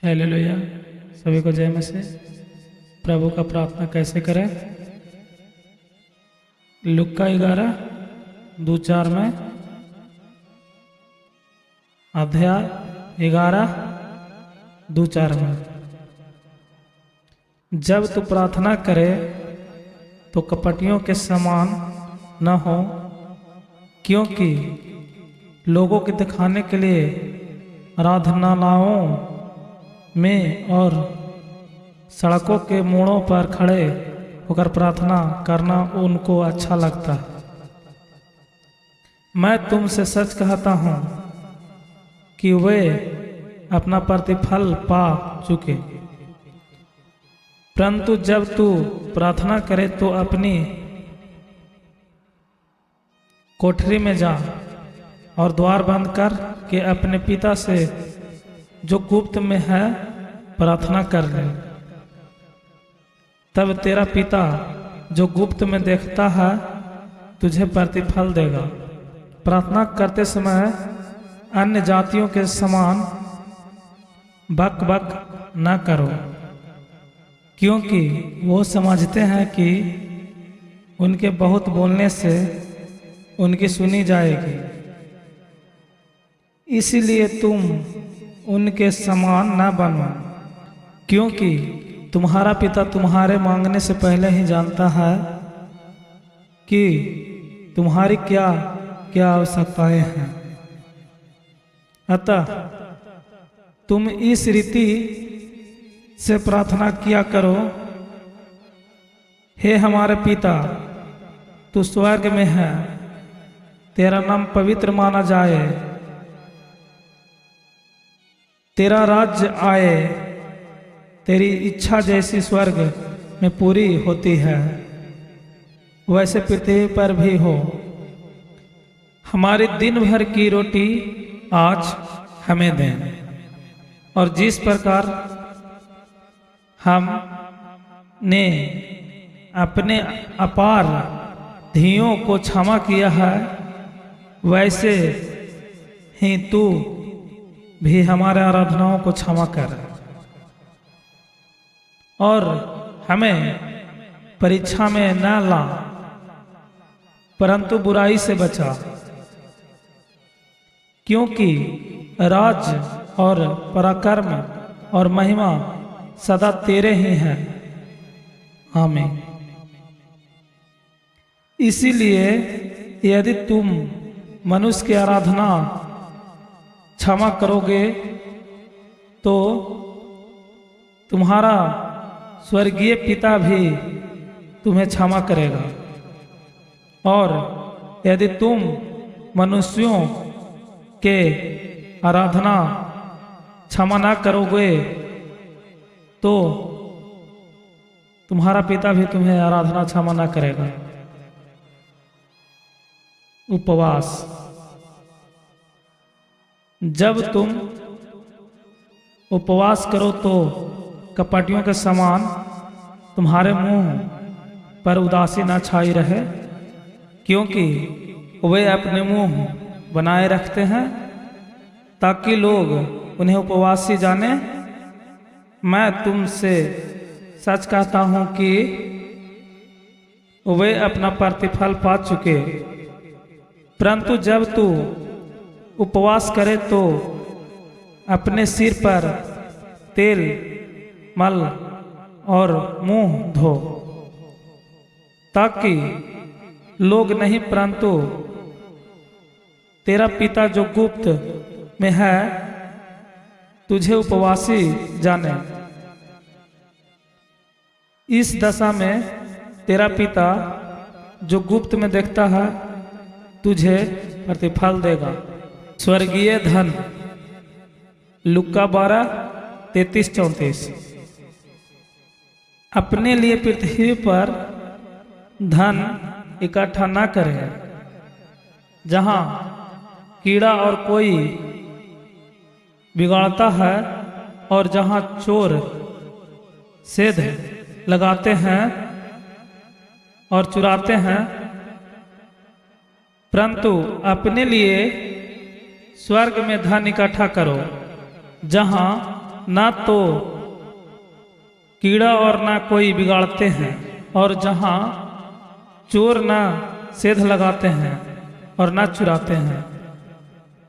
Hallelujah. सभी को जय मसीह। प्रभु का प्रार्थना कैसे करें? लुक्का 11:2-4 में, अध्याय 11:2-4 में, जब तू प्रार्थना करे तो कपटियों के समान न हो, क्योंकि लोगों के दिखाने के लिए आराधनालयों में और सड़कों के मोड़ों पर खड़े होकर प्रार्थना करना उनको अच्छा लगता है। मैं तुमसे सच कहता हूँ कि वे अपना प्रतिफल पा चुके। परंतु जब तू प्रार्थना करे तो अपनी कोठरी में जा और द्वार बंद कर के अपने पिता से जो गुप्त में है प्रार्थना कर ले। तब तेरा पिता जो गुप्त में देखता है तुझे प्रतिफल देगा। प्रार्थना करते समय अन्य जातियों के समान बक बक न करो, क्योंकि वो समझते हैं कि उनके बहुत बोलने से उनकी सुनी जाएगी। इसीलिए तुम उनके समान न बनो, क्योंकि तुम्हारा पिता तुम्हारे मांगने से पहले ही जानता है कि तुम्हारी क्या क्या आवश्यकताएं हैं। अतः तुम इस रीति से प्रार्थना किया करो, हे हमारे पिता, तू स्वर्ग में है, तेरा नाम पवित्र माना जाए, तेरा राज्य आए, तेरी इच्छा जैसी स्वर्ग में पूरी होती है वैसे पृथ्वी पर भी हो। हमारी दिन भर की रोटी आज हमें दें, और जिस प्रकार हमने अपने अपार धियों को क्षमा किया है वैसे ही तू भी हमारे आराधनाओं को क्षमा कर, और हमें परीक्षा में न ला परंतु बुराई से बचा, क्योंकि राज्य और पराक्रम और महिमा सदा तेरे ही हैं। आमीन। इसीलिए यदि तुम मनुष्य की आराधना क्षमा करोगे तो तुम्हारा स्वर्गीय पिता भी तुम्हें क्षमा करेगा, और यदि तुम मनुष्यों के आराधना क्षमा ना करोगे तो तुम्हारा पिता भी तुम्हें आराधना क्षमा ना करेगा। उपवास। जब तुम उपवास करो तो कपटियों के समान तुम्हारे मुंह पर उदासी न छाई रहे, क्योंकि वे अपने मुंह बनाए रखते हैं ताकि लोग उन्हें उपवासी जाने। मैं तुमसे सच कहता हूं कि वे अपना प्रतिफल पा चुके। परंतु जब तू उपवास करे तो अपने सिर पर तेल मल और मुंह धो, ताकि लोग नहीं परंतु तेरा पिता जो गुप्त में है तुझे उपवासी जाने। इस दशा में तेरा पिता जो गुप्त में देखता है तुझे प्रतिफल देगा। स्वर्गीय धन। लुक्का 12:33-34। अपने लिए पृथ्वी पर धन इकट्ठा न करें, जहां कीड़ा और कोई बिगाड़ता है और जहां चोर सेध लगाते हैं और चुराते हैं, परंतु अपने लिए स्वर्ग में धन इकट्ठा करो, जहां ना तो कीड़ा और ना कोई बिगाड़ते हैं, और जहाँ चोर ना सेध लगाते हैं और ना चुराते हैं,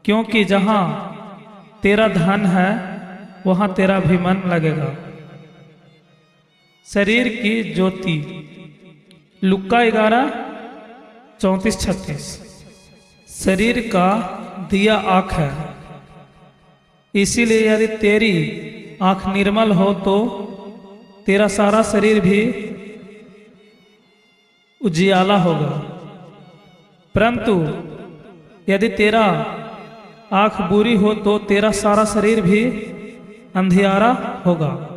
क्योंकि जहाँ तेरा धन है वहाँ तेरा भी मन लगेगा। शरीर की ज्योति, लुक्का 11:34-36। शरीर का दिया आँख है, इसीलिए यदि तेरी आँख निर्मल हो तो तेरा सारा शरीर भी उजियाला होगा। परंतु यदि तेरा आँख बुरी हो तो तेरा सारा शरीर भी अंधियारा होगा।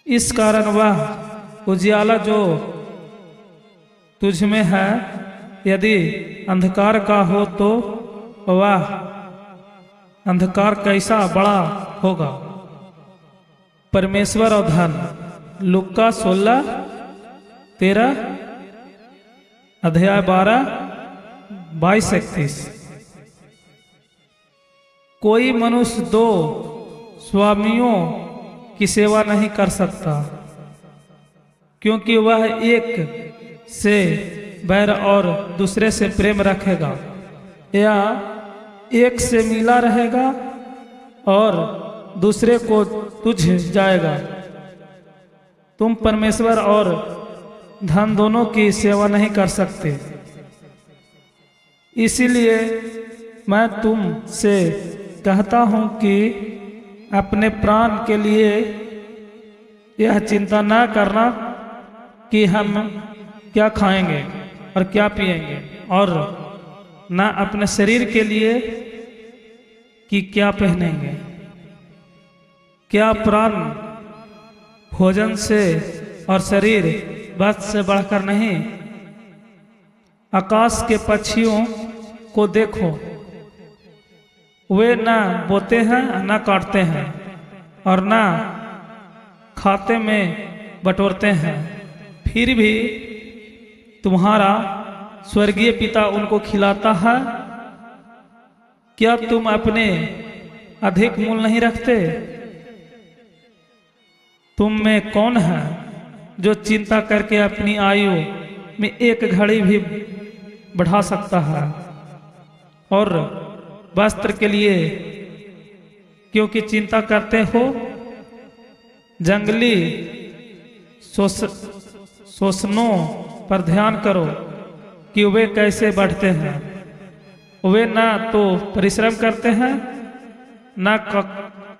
इस कारण वह उजियाला जो तुझ में है यदि अंधकार का हो तो वह अंधकार कैसा बड़ा होगा। परमेश्वर और धन, लुक्का 16:13, अध्याय 12:22-31। कोई मनुष्य दो स्वामियों की सेवा नहीं कर सकता, क्योंकि वह एक से बैर और दूसरे से प्रेम रखेगा, या एक से मिला रहेगा और दूसरे को तुझ जाएगा। तुम परमेश्वर और धन दोनों की सेवा नहीं कर सकते। इसीलिए मैं तुमसे कहता हूं कि अपने प्राण के लिए यह चिंता न करना कि हम क्या खाएंगे और क्या पिएंगे, और न अपने शरीर के लिए कि क्या पहनेंगे। क्या प्राण भोजन से और शरीर वस्त्र से बढ़कर नहीं? आकाश के पक्षियों को देखो, वे न बोते हैं न काटते हैं और न खाते में बटोरते हैं, फिर भी तुम्हारा स्वर्गीय पिता उनको खिलाता है। क्या तुम अपने अधिक मूल नहीं रखते? तुम में कौन है जो चिंता करके अपनी आयु में एक घड़ी भी बढ़ा सकता है? और वस्त्र के लिए क्योंकि चिंता करते हो? जंगली शोषणों पर ध्यान करो कि वे कैसे बढ़ते हैं। वे ना तो परिश्रम करते हैं ना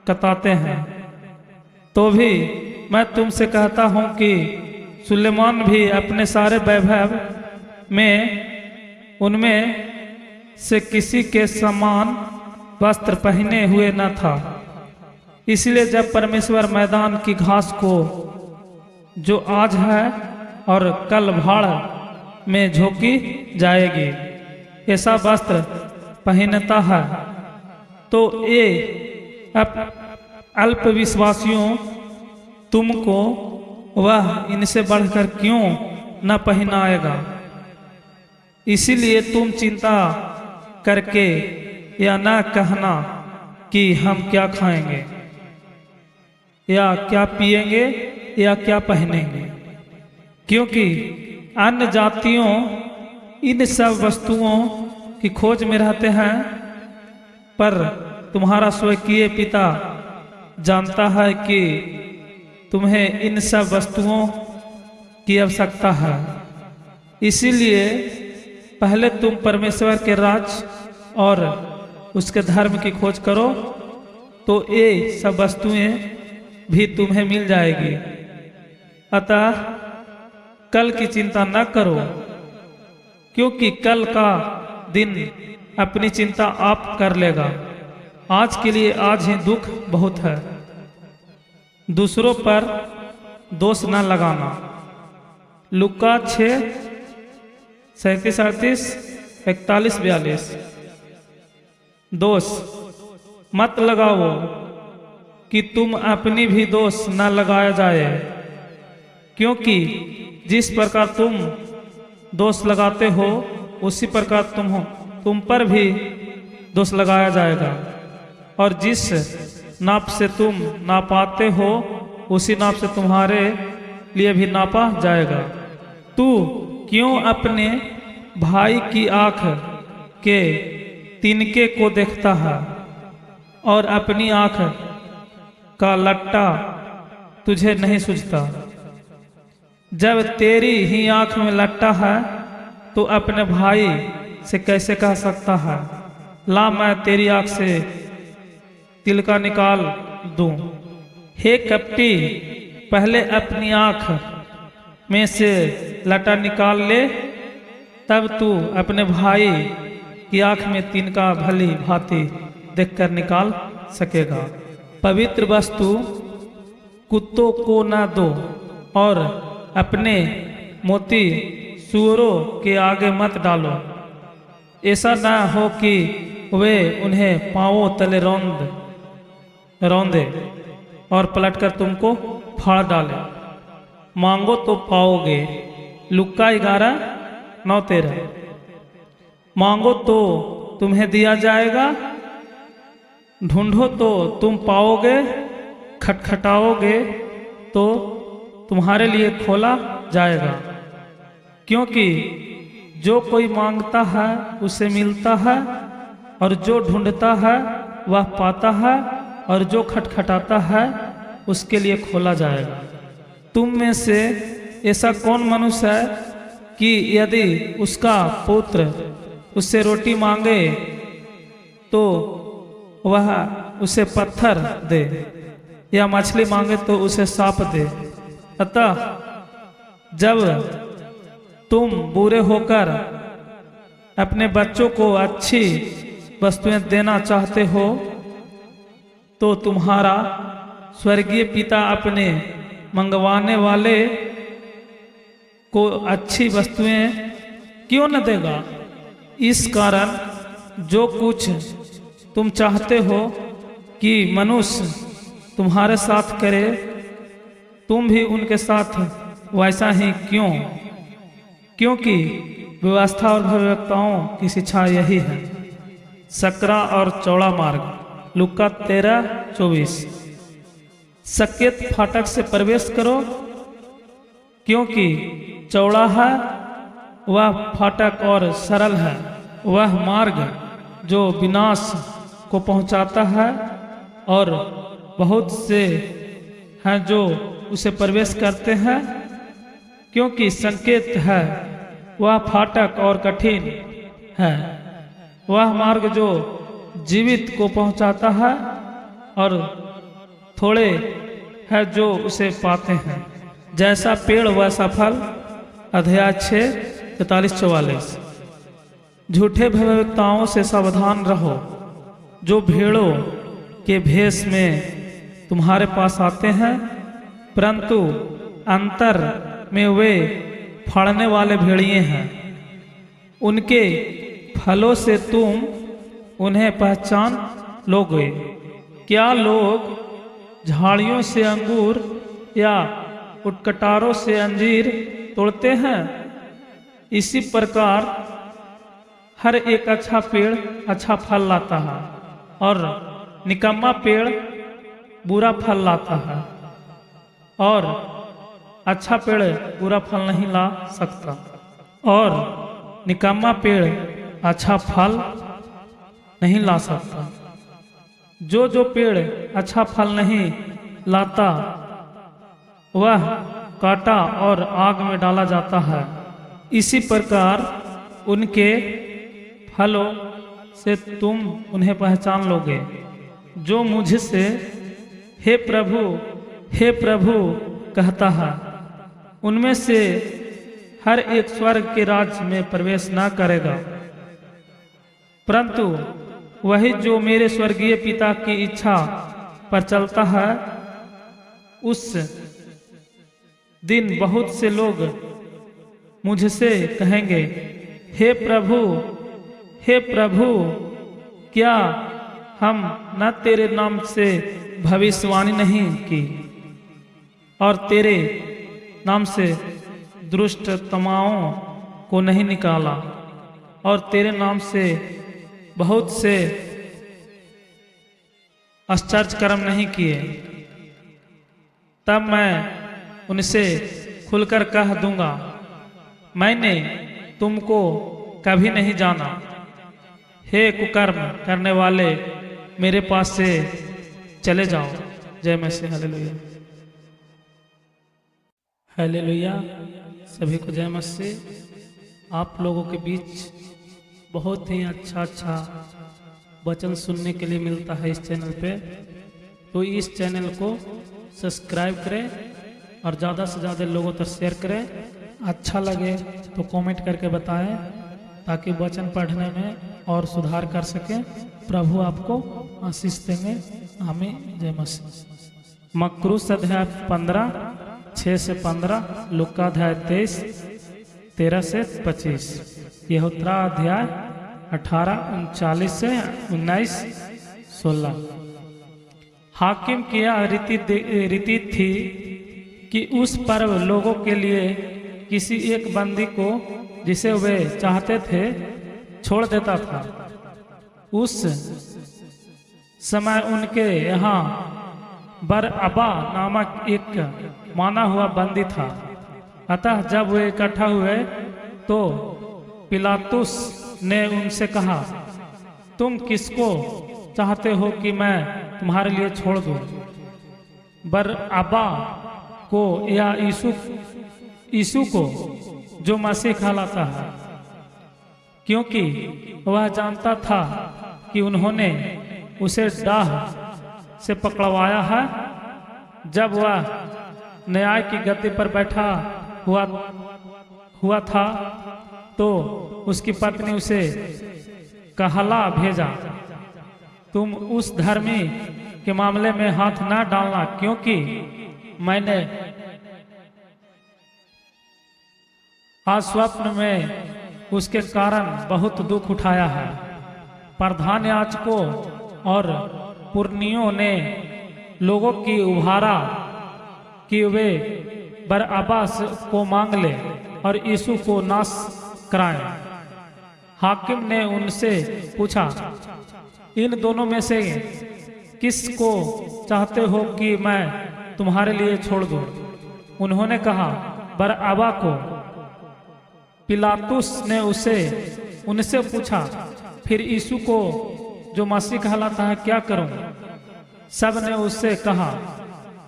कताते हैं। तो भी मैं तुमसे कहता हूं कि सुलेमान भी अपने सारे वैभव में उनमें से किसी के समान वस्त्र पहने हुए न था। इसलिए जब परमेश्वर मैदान की घास को जो आज है और कल भाड़ में झोंकी जाएगी ऐसा वस्त्र पहनता है, तो ये अल्प विश्वासियों तुमको वह इनसे बढ़कर क्यों न पहनाएगा। इसीलिए तुम चिंता करके या न कहना कि हम क्या खाएंगे या क्या पिएंगे या क्या पहनेंगे, क्योंकि अन्य जातियों इन सब वस्तुओं की खोज में रहते हैं, पर तुम्हारा स्वर्गीय पिता जानता है कि तुम्हें इन सब वस्तुओं की आवश्यकता है। इसीलिए पहले तुम परमेश्वर के राज और उसके धर्म की खोज करो, तो ये सब वस्तुएं भी तुम्हें मिल जाएगी। अतः कल की चिंता न करो, क्योंकि कल का दिन अपनी चिंता आप कर लेगा। आज के लिए आज ही दुख बहुत है। दूसरों पर दोष न लगाना। लुक्का 6:37-38-41-42। दोष मत लगाओ कि तुम अपनी भी दोष न लगाया जाए, क्योंकि जिस प्रकार तुम दोष लगाते हो उसी प्रकार तुम पर भी दोष लगाया जाएगा, और जिस नाप से तुम नापाते हो उसी नाप से तुम्हारे लिए भी नापा जाएगा। तू क्यों अपने भाई की आंख के तिनके को देखता है और अपनी आंख का लट्टा तुझे नहीं सूझता? जब तेरी ही आंख में लट्टा है तो अपने भाई से कैसे कह सकता है ला मैं तेरी आंख से तिलका निकाल दूं? हे कपटी, पहले अपनी आंख में से लटा निकाल ले, तब तू अपने भाई की आंख में तिनका भली भांति देखकर निकाल सकेगा। पवित्र वस्तु कुत्तों को न दो और अपने मोती सूअरों के आगे मत डालो, ऐसा न हो कि वे उन्हें पांवों तले रौंदे और पलटकर तुमको फाड़ डाले। मांगो तो पाओगे। लुक्का 11:9-13। मांगो तो तुम्हें दिया जाएगा, ढूंढो तो तुम पाओगे, खटखटाओगे तो तुम्हारे लिए खोला जाएगा। क्योंकि जो कोई मांगता है उसे मिलता है, और जो ढूंढता है वह पाता है, और जो खटखटाता है उसके लिए खोला जाएगा। तुम में से ऐसा कौन मनुष्य है कि यदि उसका पुत्र उससे रोटी मांगे तो वह उसे पत्थर दे, या मछली मांगे तो उसे सांप दे? अतः जब तुम बुरे होकर अपने बच्चों को अच्छी वस्तुएं देना चाहते हो तो तुम्हारा स्वर्गीय पिता अपने मंगवाने वाले को अच्छी वस्तुएं क्यों न देगा? इस कारण जो कुछ तुम चाहते हो कि मनुष्य तुम्हारे साथ करे, तुम भी उनके साथ वैसा ही क्यों? क्योंकि व्यवस्था और भविष्यवक्ताओं की शिक्षा यही है। सकरा और चौड़ा मार्ग, लुक्का 13:24। सकेत फाटक से प्रवेश करो, क्योंकि चौड़ा है वह फाटक और सरल है वह मार्ग जो विनाश को पहुंचाता है, और बहुत से हैं जो उसे प्रवेश करते हैं। क्योंकि संकेत है वह फाटक और कठिन है वह मार्ग जो जीवित को पहुंचाता है, और थोड़े है जो उसे पाते हैं। जैसा पेड़ वैसा फल, अध्याय 6:43-44। झूठे भविष्यवक्ताओं से सावधान रहो, जो भेड़ों के भेष में तुम्हारे पास आते हैं, परंतु अंतर में वे फाड़ने वाले भेड़िए हैं। उनके फलों से तुम उन्हें पहचान लोगे। क्या लोग झाड़ियों से अंगूर या उटकटारों से अंजीर तोड़ते हैं? इसी प्रकार हर एक अच्छा पेड़ अच्छा फल लाता है, और निकम्मा पेड़ बुरा फल लाता है, और अच्छा पेड़ बुरा फल नहीं ला सकता, और निकम्मा पेड़ अच्छा फल नहीं ला सकता। जो पेड़ अच्छा फल नहीं लाता वह काटा और आग में डाला जाता है। इसी प्रकार उनके फलों से तुम उन्हें पहचान लोगे। जो मुझसे हे प्रभु कहता है, उनमें से हर एक स्वर्ग के राज्य में प्रवेश न करेगा, परंतु वही जो मेरे स्वर्गीय पिता की इच्छा पर चलता है। उस दिन बहुत से लोग मुझसे कहेंगे, हे प्रभु, क्या हम न तेरे नाम से भविष्यवाणी नहीं की, और तेरे नाम से दुष्ट आत्माओं को नहीं निकाला, और तेरे नाम से बहुत से आश्चर्य कर्म नहीं किए, तब मैं उनसे खुलकर कह दूंगा, मैंने तुमको कभी नहीं जाना। हे कुकर्म करने वाले, मेरे पास से चले जाओ। जय मसीह। Hallelujah, hallelujah. सभी को जय मसीह। आप लोगों के बीच बहुत ही अच्छा वचन सुनने के लिए मिलता है इस चैनल पे, तो इस चैनल को सब्सक्राइब करें और ज़्यादा से ज़्यादा लोगों तक शेयर करें। अच्छा लगे तो कमेंट करके बताएं, ताकि वचन पढ़ने में और सुधार कर सकें। प्रभु आपको आशीष देंगे। आमीन। जय मसीह। मकरूस अध्याय 15 6 से 15, लुका अध्याय 23 13 से 25, यहोत्रा अध्याय 18 39 से 19 16। हाकिम की यह रीति थी कि उस पर्व लोगों के लिए किसी एक बंदी को, जिसे वे चाहते थे, छोड़ देता था। उस समय उनके यहाँ बरअब्बा नामक एक माना हुआ बंदी था। अतः जब वे इकट्ठा हुए तो पिलातुस ने उनसे कहा, तुम किसको चाहते हो कि मैं तुम्हारे लिए छोड़ दूं, बरअब्बा को या यीशु को, जो मसीह कहलाता है? क्योंकि वह जानता था कि उन्होंने उसे डाह से पकड़वाया है। जब वह न्याय की गद्दी पर बैठा हुआ था तो उसकी पत्नी उसे कहला भेजा, तुम उस धर्मी के मामले में हाथ न डालना, क्योंकि मैंने आज स्वप्न में उसके कारण बहुत दुख उठाया है। प्रधान याजकों और पुरनियों ने लोगों की उभारा कि वे बरअब्बा को मांग ले और यीशु को नाश कराएं। हाकिम ने उनसे पूछा, इन दोनों में से किसको चाहते हो कि मैं तुम्हारे लिए छोड़ दूं? उन्होंने कहा, बरअब्बा को। पिलातुस ने उनसे पूछा, फिर यीशु को, जो मसीह कहलाता है, क्या करूं? सब ने उससे कहा,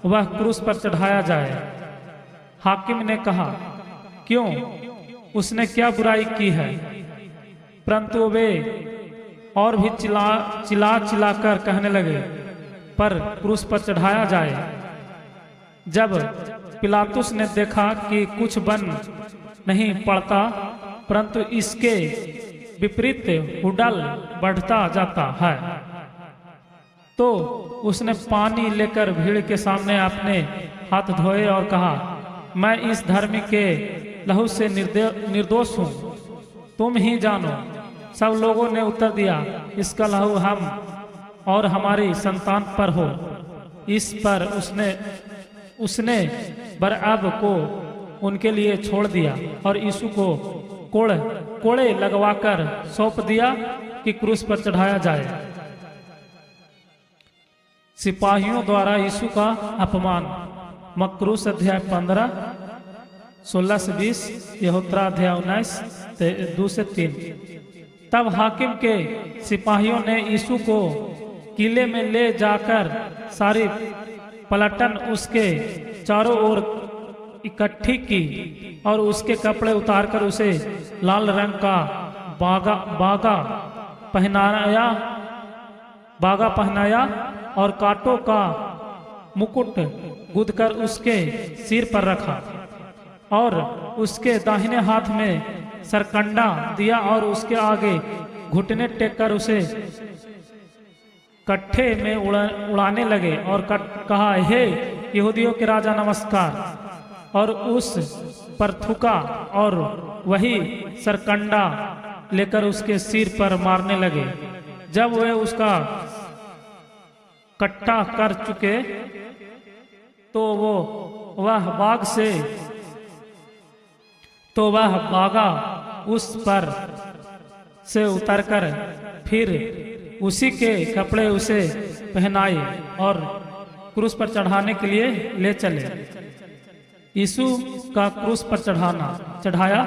वह क्रूस पर चढ़ाया जाए। हाकिम ने कहा, क्यों? उसने क्या बुराई की है? परंतु वे और भी चिल्ला कर कहने लगे, पर क्रूस पर चढ़ाया जाए। जब पिलातुस ने देखा कि कुछ बन नहीं पड़ता, परंतु इसके विपरीत हुडल बढ़ता जाता है, तो उसने पानी लेकर भीड़ के सामने अपने हाथ धोए और कहा, मैं इस धर्मी के लहू से निर्दोष हूँ, तुम ही जानो। सब लोगों ने उत्तर दिया, इसका लहू हम और हमारी संतान पर हो। इस पर उसने बरअब्बा को उनके लिए छोड़ दिया और यीशु को कोड़े लगवाकर सौंप दिया कि क्रूस पर चढ़ाया जाए। सिपाहियों द्वारा यीशु का अपमान। मकरूस अध्याय 15 16 से 20, यहोत्रा अध्याय 19 2 से 3। तब हाकिम के सिपाहियों ने यीशु को किले में ले जाकर सारी पलटन उसके चारों ओर इकट्ठी की और उसके कपड़े उतारकर उसे लाल रंग का बागा पहनाया और कांटों का मुकुट गूंथकर उसके सिर पर रखा और उसके दाहिने हाथ में सरकंडा दिया और उसके आगे घुटने टेक कर उसे कट्ठे में उड़ाने लगे और कहा, हे यहूदियों के राजा नमस्कार, और उस पर थूका और वही सरकंडा लेकर उसके सिर पर मारने लगे। जब वे उसका कट्टा कर चुके तो वह बागा उस पर से उतरकर फिर उसी के कपड़े उसे पहनाए और क्रूस पर चढ़ाने के लिए ले चले। यीशु का क्रूस पर चढ़ाया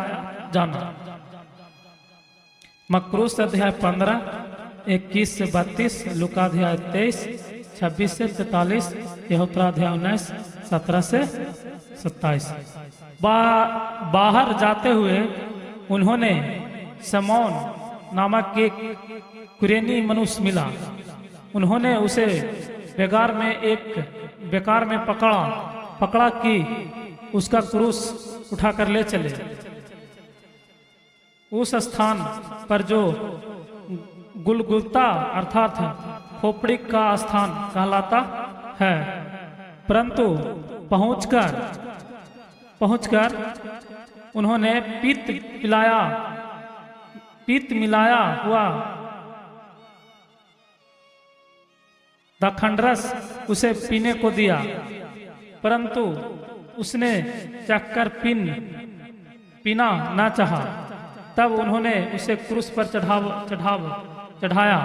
जाना। मरकुस अध्याय 15 21 से 32, लूका अध्याय 23 26 से 43, यहोत्रा अध्याय 19 17 से 27। बाहर जाते हुए उन्होंने समौन नामक एक कुरेनी मनुष्य मिला। उन्होंने उसे बेकार में पकड़ा कि उसका क्रूस उठाकर ले चले। उस स्थान पर जो गुलगुता अर्थात खोपड़ी का स्थान कहलाता है, परंतु पहुंचकर उन्होंने पीत मिलाया हुआ दाखंडरस उसे पीने को दिया, परंतु उसने चखकर पीना न चाहा। तब उन्होंने उसे क्रूस पर चढ़ाया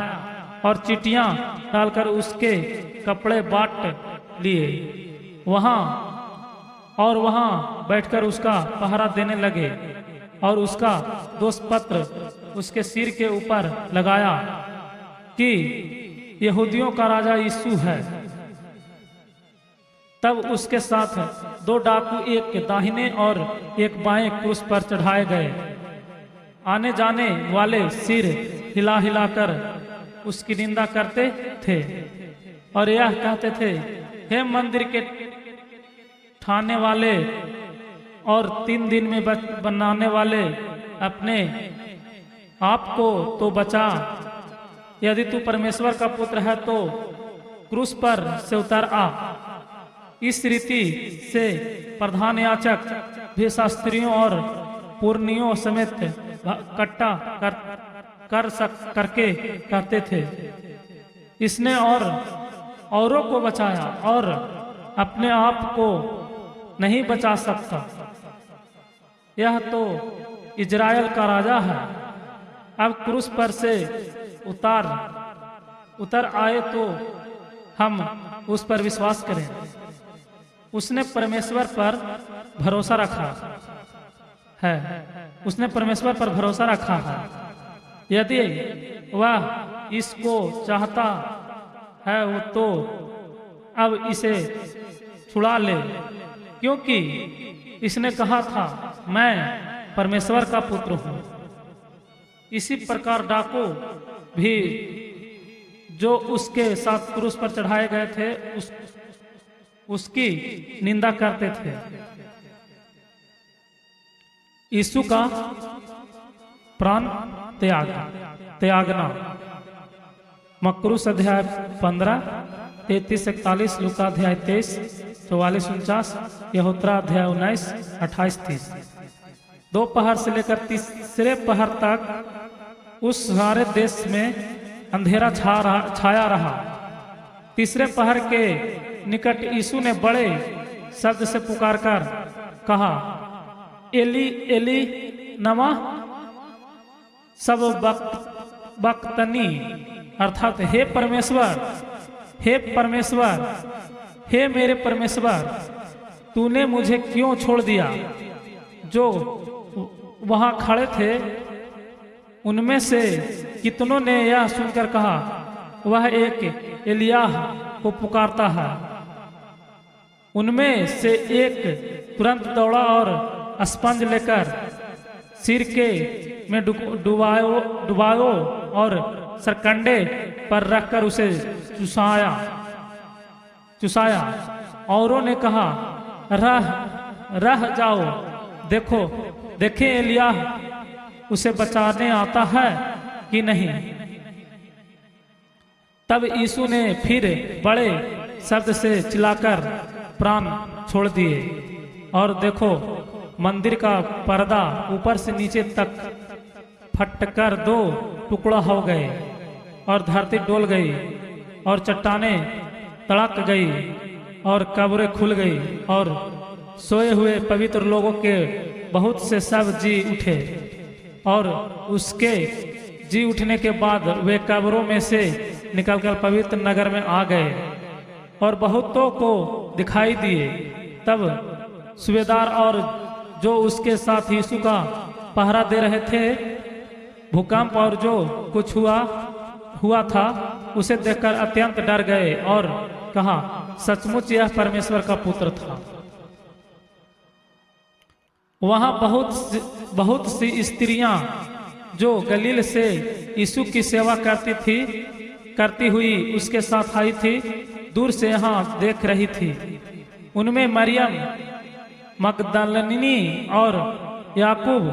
और चींटियां डालकर उसके कपड़े बांट लिए। वहां बैठकर उसका पहरा देने लगे और उसका दोष पत्र उसके सिर के ऊपर लगाया कि यहूदियों का राजा यीशु है। तब उसके साथ 2 डाकू, एक दाहिने और एक बाएं क्रूस पर चढ़ाए गए। आने जाने वाले सिर हिलाकर उसकी निंदा करते थे और यह कहते थे, हे मंदिर के ठाने वाले और 3 दिन में बनाने वाले, अपने आप को तो बचा। यदि तू परमेश्वर का पुत्र है तो क्रूस पर से उतर आ। इस रीति से प्रधान याजक भी शास्त्रियों और पुरनियों समेत इकट्ठा करके कहते थे, इसने औरों को बचाया और अपने आप को नहीं बचा सकता। यह तो इजराइल का राजा है। अब क्रूस पर से उतर आए तो हम उस पर विश्वास करें। उसने परमेश्वर पर भरोसा रखा है। यदि वह इसको चाहता है तो अब इसे छुड़ा ले, क्योंकि इसने कहा था, मैं परमेश्वर का पुत्र हूँ। इसी प्रकार डाकू भी जो उसके साथ क्रूस पर चढ़ाए गए थे उसकी निंदा करते थे। यीशु का प्राण त्यागना। मरकुस अध्याय 15 33 41, लूका अध्याय 23 44 49, यहोत्रा अध्याय 19 28 30। दोपहर से लेकर तीसरे पहर तक उस सारे देश में अंधेरा छाया रहा। तीसरे पहर के निकट यीशु ने बड़े शब्द से पुकारकर कहा, एली एली नमा सब बक्तनी, अर्थात हे परमेश्वर, हे मेरे परमेश्वर, तूने मुझे क्यों छोड़ दिया। जो वहां खड़े थे उनमें से कितनों ने यह सुनकर कहा, वह एक एलियाह को पुकारता है। उनमें से एक तुरंत दौड़ा और स्पंज लेकर सिर के में डुबायो और सरकंडे पर रखकर उसे चुसाया। औरों ने कहा, रह जाओ, देखें एलियाह उसे बचाने आता है कि नहीं। तब यीशु ने फिर बड़े शब्द से चिल्लाकर प्राण छोड़ दिए और देखो, मंदिर का पर्दा ऊपर से नीचे तक फटकर 2 टुकड़ा हो गए और धरती डोल गई और चट्टानें तड़क गई और कब्रें खुल गई और सोए हुए पवित्र लोगों के बहुत से शव जी उठे। और उसके जी उठने के बाद वे कब्रों में से निकलकर पवित्र नगर में आ गए और बहुतों को दिखाई दिए। तब सूबेदार और जो उसके साथ यीशु का पहरा दे रहे थे भूकंप और जो कुछ हुआ था उसे देखकर अत्यंत डर गए और कहा, सचमुच यह परमेश्वर का पुत्र था। वहां बहुत सी स्त्रियां जो गलील से यीशु की सेवा करती हुई उसके साथ आई थी, दूर से यहाँ देख रही थी। उनमें मरियम मगदलिनी और याकूब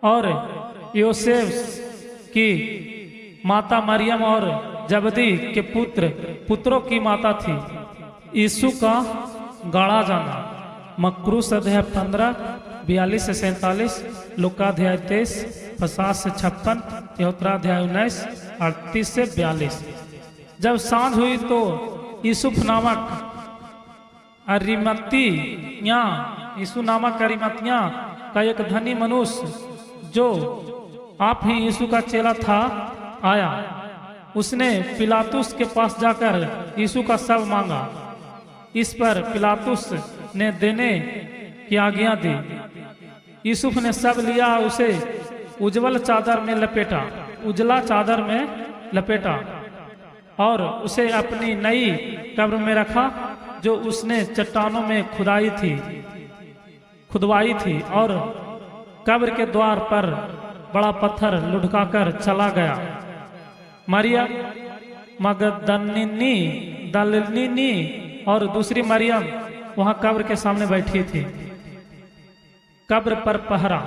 और योसेफ की माता मरियम और जबदी के पुत्रों की माता थी। यीशु का गाड़ा जाना। मकरूस अध्याय 15 42 से 47, लूका अध्याय 23 50 से 56, यहोत्रा अध्याय 19 38 से 42। जब सांझ हुई तो यूसुफ नामक अरिमतिया का एक धनी मनुष्य जो आप ही यीशु का चेला था आया। उसने पिलातुस के पास जाकर यीशु का शव मांगा। इस पर पिलातुस ने देने की आज्ञा दी। यूसुफ ने शव लिया, उसे उजला चादर में लपेटा और उसे अपनी नई कब्र में रखा जो उसने चट्टानों में खुदवाई थी और कब्र के द्वार पर बड़ा पत्थर लुढ़काकर चला गया। मरियम मगदलिनी और दूसरी मरियम वहां कब्र के सामने बैठी थी। कब्र पर पहरा।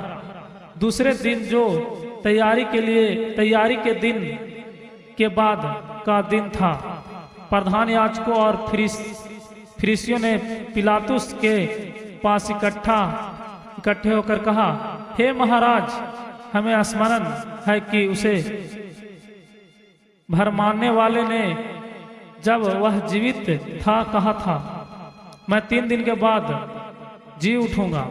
दूसरे दिन जो तैयारी के दिन के बाद का दिन था, प्रधान याजकों और फरीसियों ने पिलातुस के पास इकट्ठे होकर कहा, हे महाराज, हमें स्मरण है कि उसे भरमाने वाले ने जब वह जीवित था कहा था, मैं 3 दिन के बाद जी उठूंगा।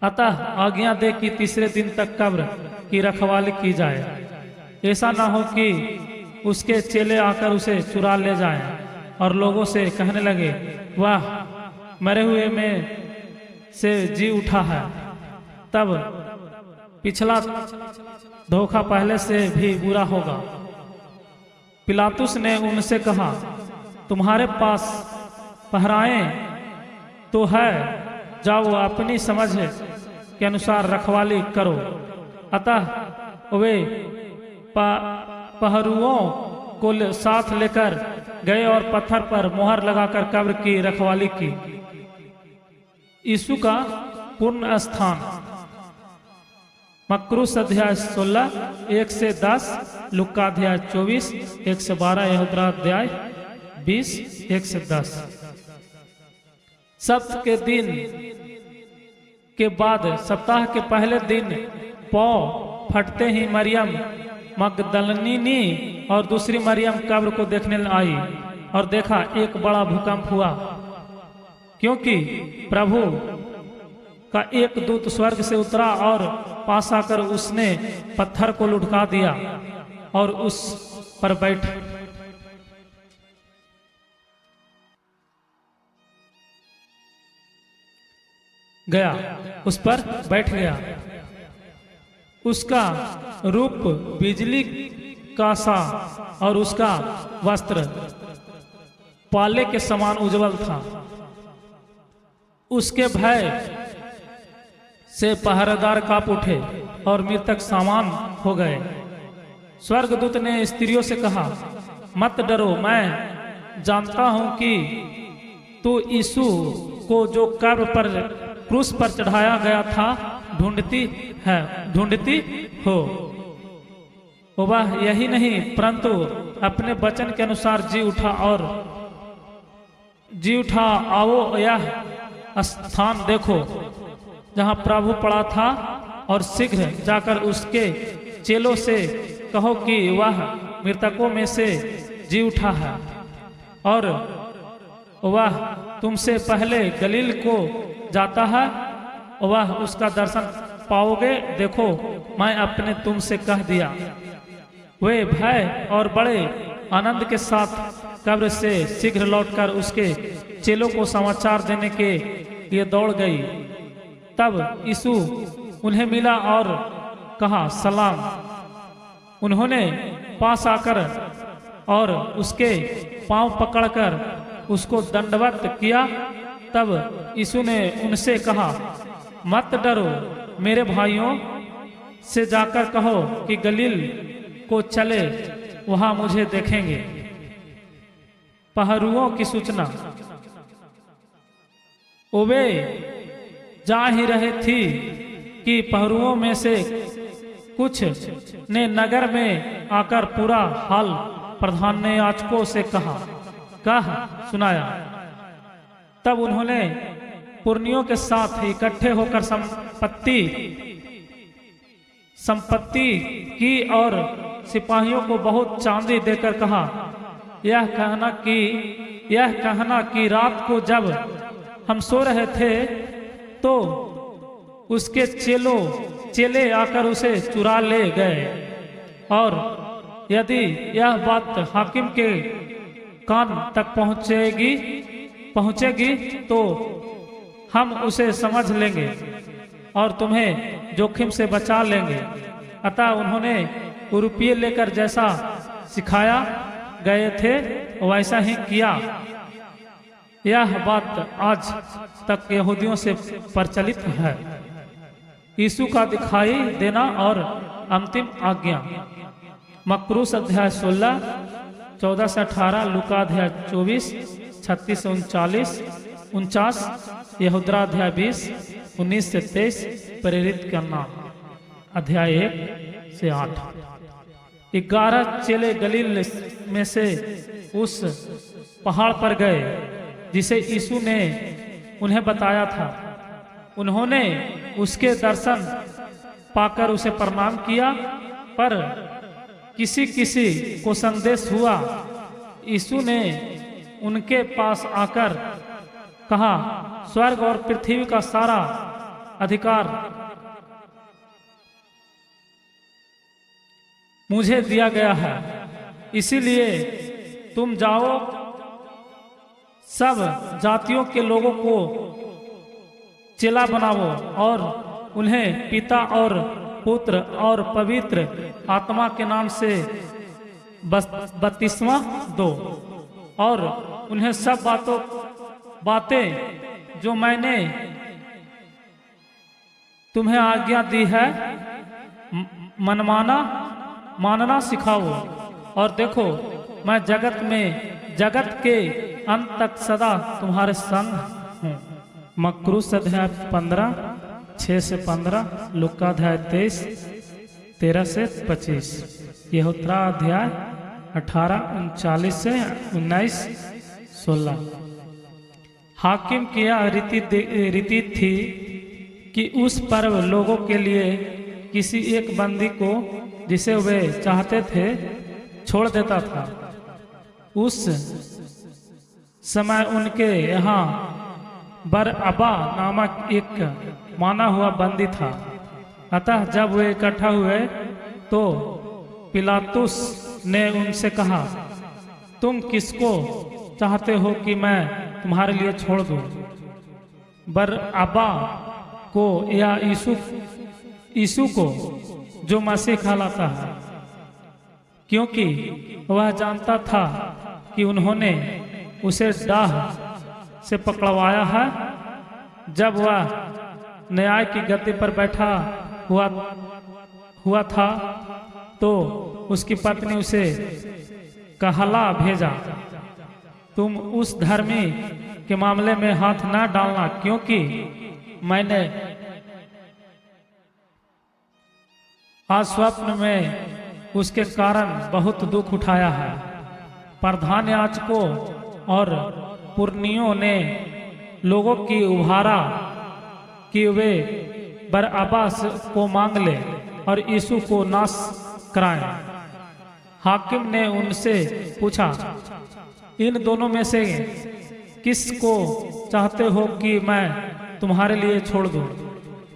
अतः आज्ञा दे कि तीसरे दिन तक कब्र की रखवाली की जाए। ऐसा ना हो कि उसके चेले आकर उसे चुरा ले जाएं और लोगों से कहने लगे, वह मरे हुए में से जी उठा है। तब पिछला धोखा पहले से भी बुरा होगा। पिलातुस ने उनसे कहा, तुम्हारे पास पहराएं तो है, जाओ अपनी समझ के अनुसार रखवाली करो। अतः वे पहरुओं को साथ लेकर गए और पत्थर पर मोहर लगाकर कब्र की रखवाली की। यीशु का पूर्ण स्थान। मकरूस अध्याय 16 1 से 10, लूका अध्याय 24 1 से 12, यहोत्रा अध्याय 20 1 से 10। सप्ताह के दिन के बाद सप्ताह के पहले दिन पौ फटते ही मरियम मगदलिनी और दूसरी मरियम कब्र को देखने आई और देखा एक बड़ा भूकंप हुआ, क्योंकि प्रभु का एक दूत स्वर्ग से उतरा और पास आकर उसने पत्थर को लुढ़का दिया और उस पर बैठ गया, उस पर बैठ गया। उसका रूप बिजली का सा और उसका वस्त्र पाले के समान उज्जवल था। उसके भय से पहरेदार कांप उठे और मृतक सामान हो गए। स्वर्गदूत ने स्त्रियों से कहा, मत डरो, मैं जानता हूं कि तू यीशु को जो कब्र पर क्रूस पर चढ़ाया गया था ढूंढती हो। वह यही नहीं परंतु अपने वचन के अनुसार जी उठा। आओ यह स्थान देखो जहां प्रभु पड़ा था और शीघ्र जाकर उसके चेलों से कहो कि वह मृतकों में से जी उठा है और वह तुमसे पहले गलील को जाता है, वह उसका दर्शन पाओगे। देखो, मैं अपने तुमसे कह दिया। वे भय और बड़े आनंद के साथ कब्र से शीघ्र लौटकर उसके चेलों को समाचार देने के लिए दौड़ गई। तब यीशु उन्हें मिला और कहा, सलाम। उन्होंने पास आकर और उसके पांव पकड़कर उसको दंडवत किया। तब यीशु ने उनसे कहा, मत डरो, मेरे भाइयों से जाकर कहो कि गलील को चले, वहां मुझे देखेंगे। पहरुओं की सूचना। वे जा ही रहे थी कि पहरुओं में से कुछ ने नगर में आकर पूरा हाल प्रधान याजकों से कह सुनाया। तब उन्होंने पुरनियों के साथ इकट्ठे होकर संपत्ति की और सिपाहियों को बहुत चांदी देकर कहा, यह कहना कि रात को जब हम सो रहे थे तो उसके चेले आकर उसे चुरा ले गए। और यदि यह बात हाकिम के कान तक पहुंचेगी तो हम उसे समझ लेंगे और तुम्हें जोखिम से बचा लेंगे। अतः उन्होंने रुपये लेकर जैसा सिखाया गए थे वैसा ही किया। यह बात आज तक यहूदियों से प्रचलित है। यीशु का दिखाई देना और अंतिम आज्ञा। मकरूस अध्याय 16 14 से 18, लूका अध्याय 24 36 से 49, यहूदा अध्याय 20 19 से 23, प्रेरित करना अध्याय 1 से 8। 11 चेले गलील में से उस पहाड़ पर गए जिसे यीशु ने उन्हें बताया था। उन्होंने उसके दर्शन पाकर उसे प्रणाम किया, पर किसी को संदेश हुआ। यीशु ने उनके पास आकर कहा, स्वर्ग और पृथ्वी का सारा अधिकार मुझे दिया गया है, इसीलिए तुम जाओ, सब जातियों के लोगों को चेला बनाओ और उन्हें पिता और पुत्र और पवित्र आत्मा के नाम से बपतिस्मा दो और उन्हें सब बातें जो मैंने तुम्हें आज्ञा दी है मानना सिखाओ। और देखो, मैं जगत के अंत तक सदा तुम्हारे संग हूँ। मकरूस अध्याय 15 6 से 15, लूका अध्याय 23 13 से 25, यहूदा अध्याय 18 39 से 19 16। हाकिम की यह रीति थी कि उस पर्व लोगों के लिए किसी एक बंदी को जिसे वे चाहते थे छोड़ देता था। उस समय उनके यहाँ बरअब्बा नामक एक माना हुआ बंदी था। अतः जब वे इकट्ठा हुए तो पिलातुस ने उनसे कहा, तुम किसको चाहते हो कि मैं तुम्हारे लिए छोड़ दूं, बरअब्बा को या यीशु को जो मसीह कहलाता है? क्योंकि वह जानता था कि उन्होंने उसे डाह से पकड़वाया है। जब वह न्याय की गद्दी पर बैठा हुआ था तो उसकी पत्नी उसे कहला भेजा, तुम उस धर्मी के मामले में हाथ न डालना, क्योंकि मैंने आज स्वप्न में उसके कारण बहुत दुख उठाया है। प्रधान याजकों और पुरनियों ने लोगों की उभारा कि वे बरअब्बा को मांग ले और यीशु को नाश कराएं। हाकिम ने उनसे पूछा, इन दोनों में से किस को चाहते हो कि मैं तुम्हारे लिए छोड़ दूं?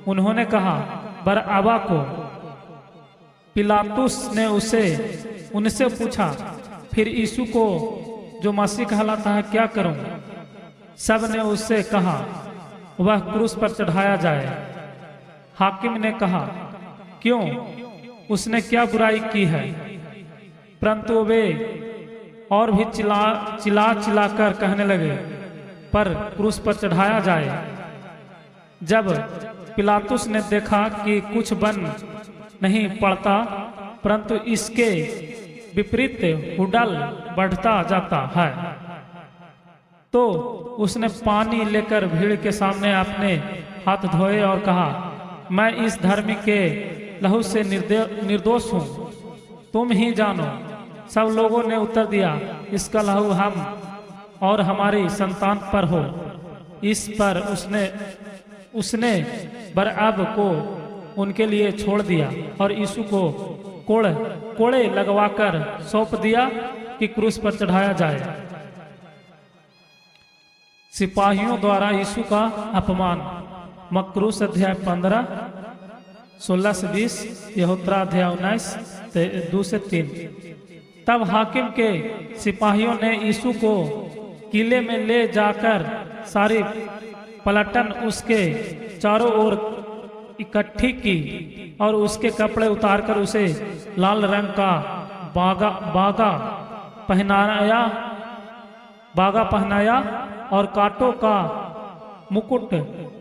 उन्होंने कहा, बरअब्बा को। पिलातुस ने उसे उनसे पूछा, फिर यीशु को जो मसीह कहलाता है क्या करूं? सब ने उससे कहा, वह क्रूस पर चढ़ाया जाए। हाकिम ने कहा, क्यों? उसने क्या बुराई की है? परंतु वे और भी चिल्ला कर कहने लगे, पर क्रूस पर चढ़ाया जाए। जब पिलातुस ने देखा कि कुछ बन नहीं पड़ता, परंतु इसके विपरीत हुडल बढ़ता जाता है, तो उसने पानी लेकर भीड़ के सामने अपने हाथ धोए और कहा, मैं इस धर्मी के लहू से निर्दोष हूँ, तुम ही जानो। सब लोगों ने उत्तर दिया, इसका लहू हम और हमारी संतान पर हो। इस पर उसने बरअब को उनके लिए छोड़ दिया और यीशु को कोड़े लगवाकर सौंप दिया कि क्रूस पर चढ़ाया जाए। सिपाहियों द्वारा यीशु का अपमान। मकरूस अध्याय 15 16 से 20, यहोत्रा अध्याय 19 2 से 3। तब हाकिम के सिपाहियों ने यीशु को किले में ले जाकर सारी पलटन उसके चारों ओर इकट्ठी की और उसके कपड़े उतारकर उसे लाल रंग का बागा पहनाया और कांटों का मुकुट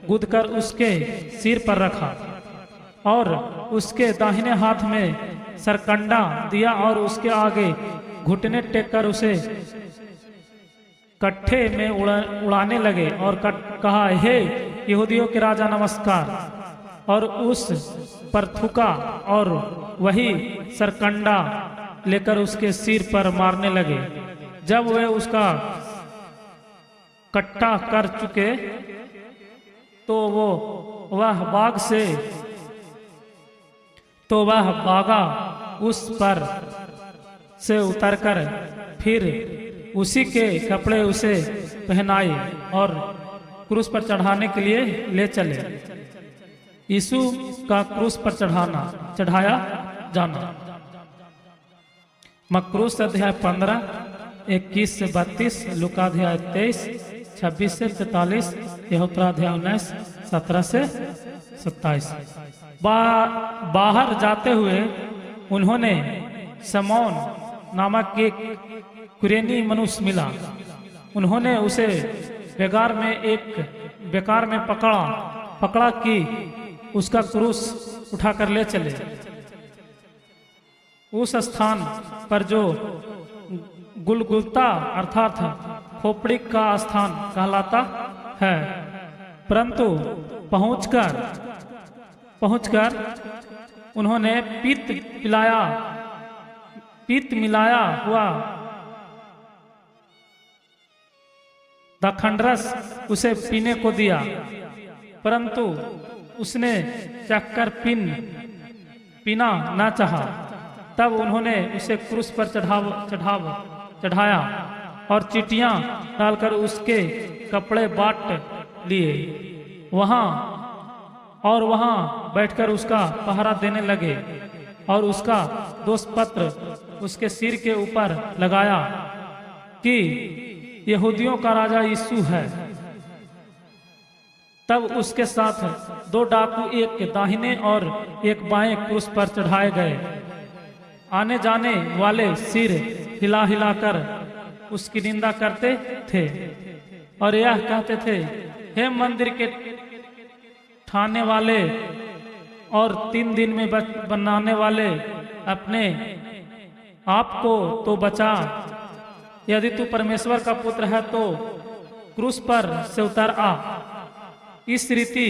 गूंथकर उसके सिर पर रखा और उसके दाहिने हाथ में सरकंडा दिया और उसके आगे घुटने टेककर उसे कट्ठे में उड़ाने लगे और कहा, हे यहूदियों के राजा नमस्कार, और उस पर थूका और वही सरकंडा लेकर उसके सिर पर मारने लगे। जब वे उसका कट्टा कर चुके तो वह बागा उस पर से उतरकर फिर उसी के कपड़े उसे पहनाए और क्रूस पर चढ़ाने के लिए ले चले। यीशु का क्रूस पर चढ़ाया जाना। मकरूस अध्याय 15 21 से 32, लूका अध्याय 23 26 से 43, यहोत्रा अध्याय 19 17 से 27। बाहर जाते हुए उन्होंने समौन नामक एक कुरेनी मनुष्य मिला। उन्होंने उसे बेकार में पकड़ा कि उसका क्रूस उठाकर ले चले। उस स्थान पर जो गुलगुलता अर्थात खोपड़ी का स्थान कहलाता है, परंतु पहुंचकर उन्होंने पीत मिलाया हुआ दाखंडरस उसे पीने को दिया, परंतु उसने चखकर पीना न चाहा। तब उन्होंने उसे क्रूस पर चढ़ाया और चींटियां डालकर उसके कपड़े बांट लिए। वहां बैठकर उसका पहरा देने लगे और उसका दोष पत्र उसके सिर के ऊपर लगाया कि यहूदियों का राजा यीशु है। तब उसके साथ 2 डाकू, एक दाहिने और एक बाएं क्रूस पर चढ़ाए गए। आने जाने वाले सिर हिलाकर उसकी निंदा करते थे और यह कहते थे, हे मंदिर के ठाने वाले और 3 दिन में बनाने वाले, अपने आप को तो बचा। यदि तू परमेश्वर का पुत्र है तो क्रूस पर से उतर आ। इस रीति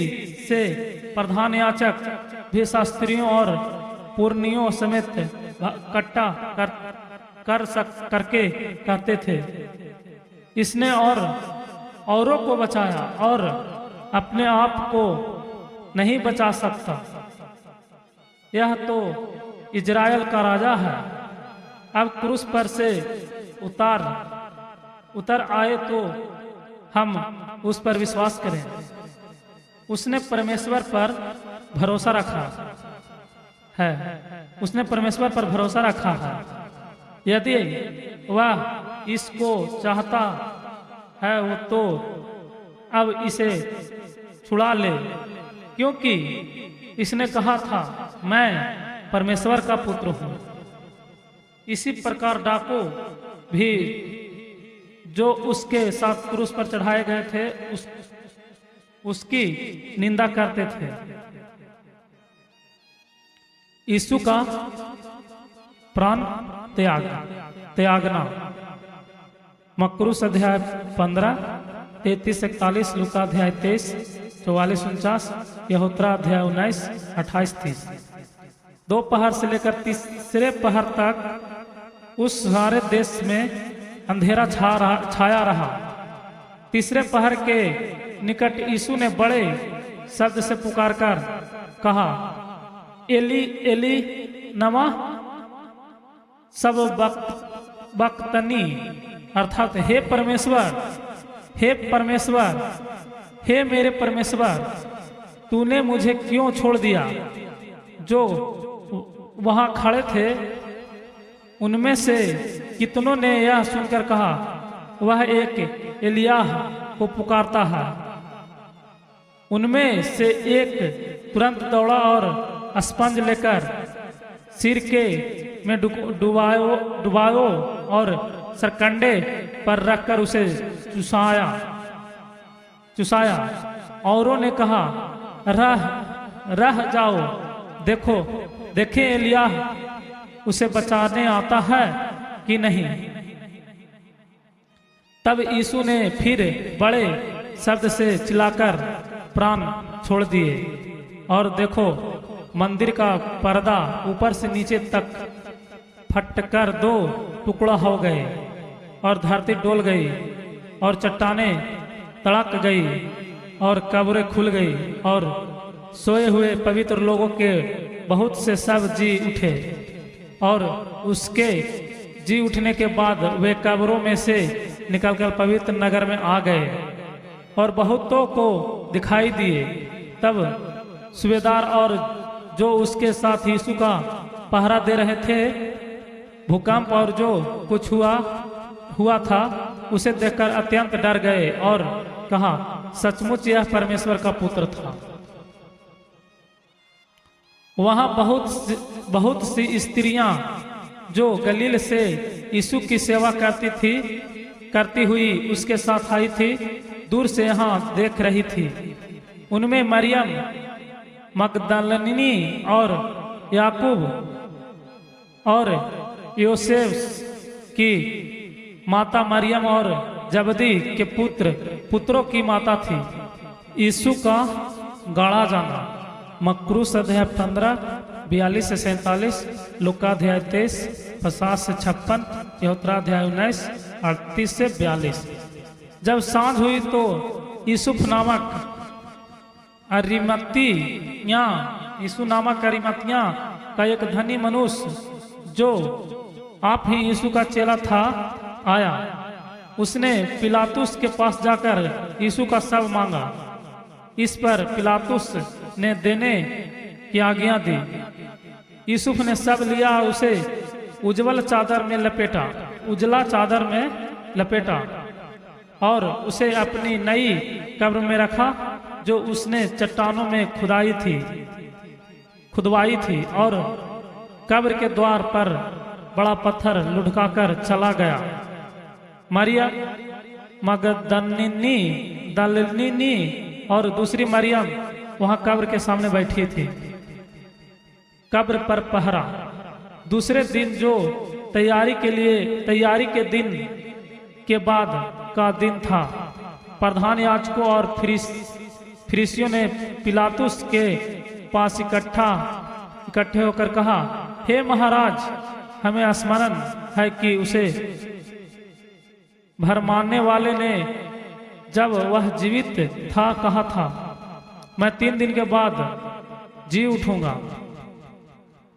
से प्रधान याजक भी शास्त्रियों और पुरनियों समेत इकट्ठा करके कहते थे, इसने औरों को बचाया और अपने आप को नहीं बचा सकता। यह तो इजराइल का राजा है। अब क्रूस पर से उतर आए तो हम उस पर विश्वास करें। उसने परमेश्वर पर भरोसा रखा है। यदि वह इसको चाहता है वो तो अब इसे छुड़ा ले, क्योंकि इसने कहा था मैं परमेश्वर का पुत्र हूं। इसी प्रकार डाकू भी जो उसके साथ क्रूस पर चढ़ाए गए थे उसकी निंदा करते थे। यीशु का प्राण त्यागना मकरूस अध्याय 15, 33-41, लूका अध्याय 23, 44-49, यहोत्रा अध्याय 19, 28-30। दोपहर से लेकर तीसरे पहर तक उस सारे देश में अंधेरा छाया रहा। तीसरे पहर के निकट यीशु ने बड़े शब्द से पुकारकर कहा, एली एली नमा सब बक्तनी, अर्थात हे परमेश्वर, हे परमेश्वर, हे मेरे परमेश्वर, तूने मुझे क्यों छोड़ दिया। जो वहां खड़े थे उनमें से कितनों ने यह सुनकर कहा, वह एक एलियाह को पुकारता है। उनमें से एक तुरंत दौड़ा और स्पंज लेकर सिर के में डुबायो और सरकंडे पर रखकर उसे चुसाया। औरों ने कहा, रह जाओ, देखें एलियाह उसे बचाने आता है कि नहीं। तब यीशु ने फिर बड़े शब्द से चिल्लाकर प्राण छोड़ दिए, और देखो मंदिर का पर्दा ऊपर से नीचे तक फटकर 2 टुकड़ा हो गए, और धरती डोल गई, और चट्टानें तड़क गई, और कब्रें खुल गई, और सोए हुए पवित्र लोगों के बहुत से सब जी उठे। और उसके जी उठने के बाद वे कब्रों में से निकलकर पवित्र नगर में आ गए, और बहुतों को दिखाई दिए। तब सूबेदार और जो उसके साथ यीशु का पहरा दे रहे थे, भूकंप और जो कुछ हुआ था उसे देखकर अत्यंत डर गए, और कहा, सचमुच यह परमेश्वर का पुत्र था। वहां बहुत सी स्त्रियां जो गलील से यीशु की सेवा करती हुई उसके साथ आई थी, दूर से यहाँ देख रही थी। उनमें मरियम मगदलिनी और याकूब और योसेफ की माता मरियम और जबदी के पुत्रों की माता थी। यीशु का गाड़ा जाना मकरूस अध्याय 15, 42-47, लूका अध्याय 23, 50-56, यहोत्रा अध्याय 19, 38-42। जब सांझ हुई तो यूसुफ नामक अरिमतिया का एक धनी मनुष्य, जो आप ही यीशु का चेला था, आया। उसने पिलातुस के पास जाकर यीशु का शव मांगा। इस पर पिलातुस ने देने की आज्ञा दी। यूसुफ ने शव लिया, उसे उजला चादर में लपेटा और उसे अपनी नई कब्र में रखा, जो उसने चट्टानों में खुदवाई थी, और कब्र के द्वार पर बड़ा पत्थर लुढ़काकर चला गया। मरियम मगदलिनी और दूसरी मरियम वहां कब्र के सामने बैठी थी। कब्र पर पहरा। दूसरे दिन जो तैयारी के दिन के बाद का दिन था, प्रधान याजकों और फरीसियों ने पिलातुस के पास इकट्ठे होकर कहा, हे महाराज, हमें स्मरण है कि उसे भरमाने वाले ने जब वह जीवित था कहा था, मैं 3 दिन के बाद जी उठूंगा।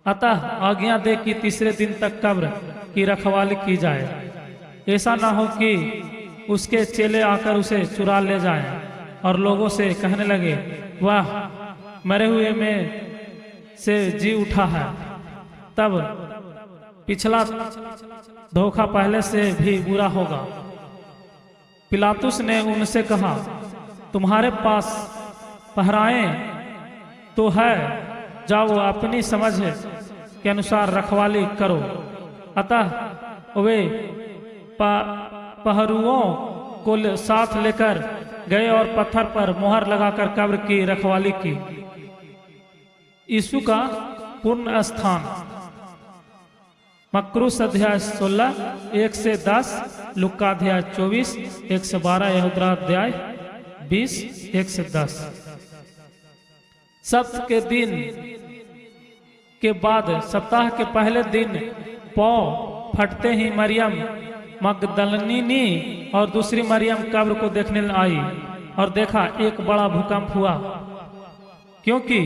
अतः आज्ञा दे कि तीसरे दिन तक कब्र की रखवाली की जाए, ऐसा ना हो कि उसके चेले आकर उसे चुरा ले जाएं और लोगों से कहने लगे, वह मरे हुए में से जी उठा है। तब पिछला धोखा पहले से भी बुरा होगा। पिलातुस ने उनसे कहा, तुम्हारे पास पहराएं तो है, जाओ अपनी समझ के अनुसार रखवाली करो। अतः वे पहरुओं को साथ लेकर गए और पत्थर पर मुहर लगाकर कब्र की रखवाली की। यीशु का पूर्ण स्थान मकरूस अध्याय 16 1 से 10, लुक्का अध्याय 24 1 से 12, यहूदा अध्याय 20 1 से 10। सप्त के दिन के बाद सप्ताह के पहले दिन पाँव फटते ही मरियम मगदलनी और दूसरी मरियम कब्र को देखने आई और देखा एक बड़ा भूकंप हुआ, क्योंकि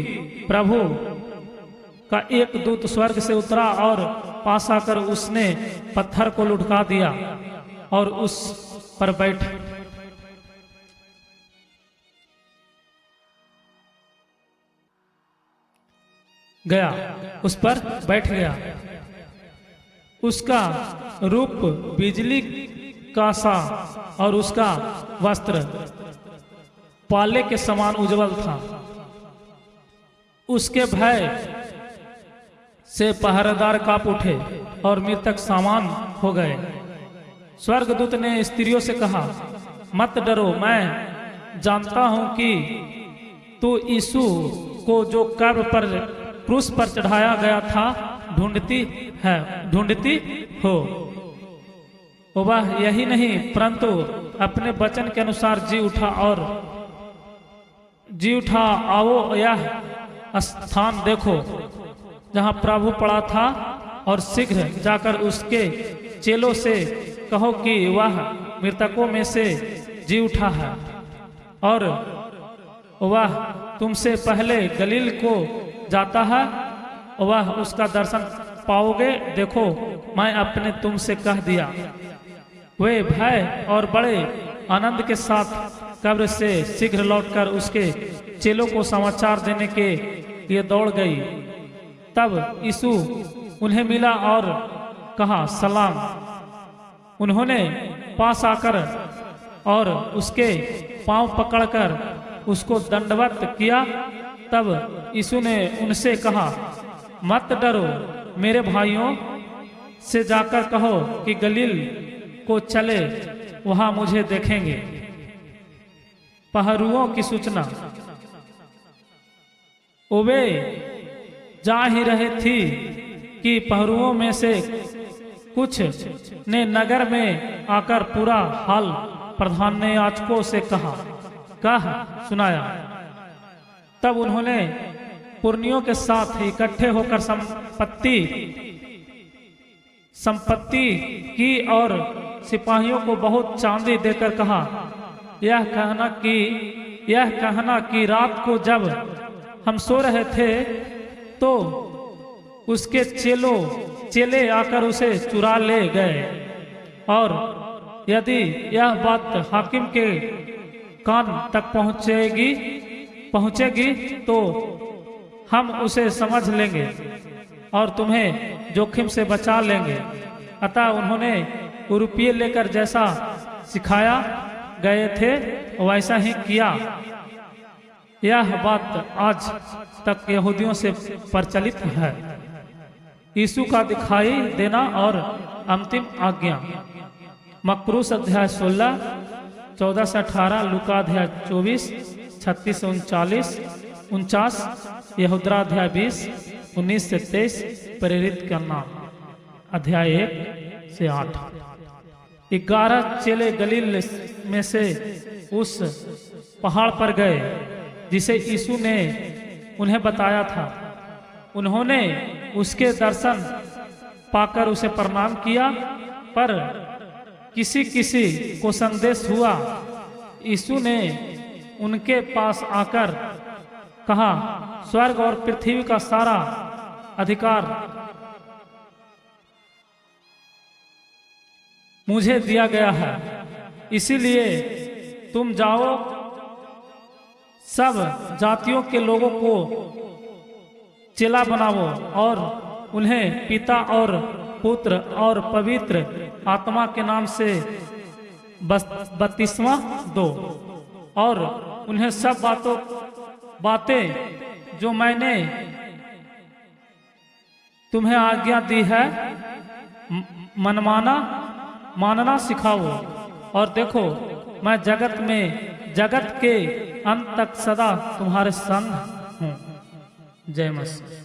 प्रभु का एक दूत स्वर्ग से उतरा और पास आकर उसने पत्थर को लुढ़का दिया और उस पर बैठ गया, उस पर बैठ गया। उसका रूप बिजली का सा और उसका वस्त्र पाले के समान उज्जवल था। उसके भय से पहरेदार कांप उठे और मृतक सामान हो गए। स्वर्गदूत ने स्त्रियों से कहा, मत डरो, मैं जानता हूं कि तू यीशु को जो कब्र पर क्रूस पर चढ़ाया गया था ढूंढती हो। वह यही नहीं परंतु अपने वचन के अनुसार जी उठा आओ यह स्थान देखो जहां प्रभु पड़ा था, और शीघ्र जाकर उसके चेलों से कहो कि वह मृतकों में से जी उठा है और वह तुमसे पहले गलील को जाता है, वह उसका दर्शन पाओगे। देखो, मैं अपने तुमसे कह दिया। वे भय और बड़े आनंद के साथ कब्र से शीघ्र लौटकर उसके चेलों को समाचार देने के लिए दौड़ गई। तब यीशु उन्हें मिला और कहा, सलाम। उन्होंने पास आकर और उसके पांव पकड़कर उसको दंडवत किया। तब यीशु ने उनसे कहा, मत डरो, मेरे भाइयों से जाकर कहो कि गलील को चले, वहां मुझे देखेंगे। पहरुओं की सूचना। वे जा ही रहे थी कि पहरुओं में से कुछ ने नगर में आकर पूरा हाल प्रधान याजकों से कह सुनाया। तब उन्होंने पुरनियों के साथ इकट्ठे होकर संपत्ति की और सिपाहियों को बहुत चांदी देकर कहा, यह कहना कि रात को जब हम सो रहे थे तो उसके चेले आकर उसे चुरा ले गए, और यदि यह बात हाकिम के कान तक पहुंचेगी तो हम उसे समझ लेंगे और तुम्हें जोखिम से बचा लेंगे। अतः उन्होंने रुपये लेकर जैसा सिखाया गए थे वैसा ही किया। यह बात आज तक यहूदियों से प्रचलित है। यीशु का दिखाई देना और अंतिम आज्ञा। मकरूस अध्याय 16 14 से 18, लूका अध्याय 24 36 से 49, यहूदा अध्याय 20 19 से 23, प्रेरित का नाम अध्याय 1 से 8। 11 चेले गलील में से उस पहाड़ पर गए जिसे यीशु ने उन्हें बताया था। उन्होंने उसके दर्शन पाकर उसे प्रणाम किया, पर किसी को संदेश हुआ। यीशु ने उनके पास आकर कहा, स्वर्ग और पृथ्वी का सारा अधिकार मुझे दिया गया है, इसीलिए तुम जाओ, सब जातियों के लोगों को चेला बनाओ और उन्हें पिता और पुत्र और पवित्र आत्मा के नाम से बत्तीसवां दो, और उन्हें सब बातें जो मैंने तुम्हें आज्ञा दी है मानना सिखाओ। और देखो, मैं जगत के अंत तक सदा तुम्हारे संग हूँ। जय मसीह।